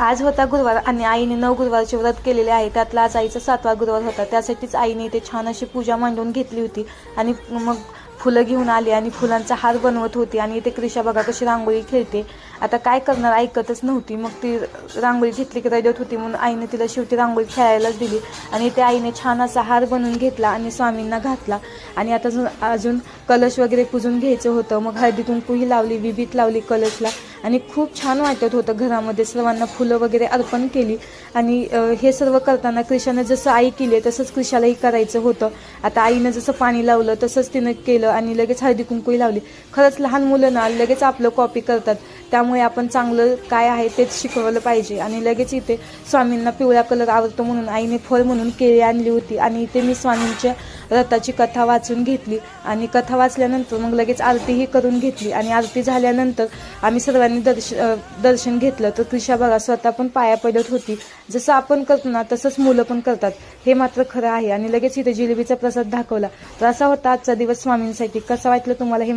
आज होता गुरुवार आणि आईने 9 गुरुवारचे व्रत केलेले आहे. त्यातला आज आईचा 7वा गुरुवार होता. त्यासाठीच आईने इथे छान अशी पूजा मांडून घेतली होती आणि मग फुलं घेऊन आली आणि फुलांचा हार बनवत होती. आणि इथे क्रिशा बघा कशी रांगोळी खेळते. आता काय करणार, ऐकतच नव्हती. मग ती रांगोळी घेतली की रडत होती, म्हणून आईने तिला शेवटी रांगोळी खेळायलाच दिली. आणि इथे आईने छान असा हार बनवून घेतला आणि स्वामींना घातला. आणि आता अजून कलश वगैरे पूजून घ्यायचं होतं. मग हळदी कुंकूही लावली, विभीत लावली कलशला आणि खूप छान वाटत होतं. घरामध्ये सर्वांना फुलं वगैरे अर्पण केली. आणि हे सर्व करताना क्रिशानं जसं आई केली तसंच क्रिशालाही करायचं होतं. आता आईनं जसं पाणी लावलं तसंच तिनं केलं आणि लगेच हळदी कुंकूही लावली. खरंच लहान मुलं ना लगेच आपलं कॉपी करतात, त्यामुळे आपण चांगलं काय आहे तेच शिकवलं पाहिजे. आणि लगेच इथे स्वामींना पिवळा कलर आवडतो म्हणून आईने फळ म्हणून केळी आणली होती. आणि इथे मी स्वामींच्या व्रताची कथा वाचून घेतली आणि कथा वाचल्यानंतर मग लगेच आरतीही करून घेतली. आणि आरती झाल्यानंतर आम्ही सर्वांनी दर्शन घेतलं. तर क्रिशा बघा स्वतः पण पाया पडत होती. जसं आपण करतो ना तसंच मुलं पण करतात, हे मात्र खरं आहे. आणि लगेच इथे जिलेबीचा प्रसाद दाखवला. तर असा होता आजचा दिवस स्वामींसाठी. कसा वाटलं तुम्हाला हे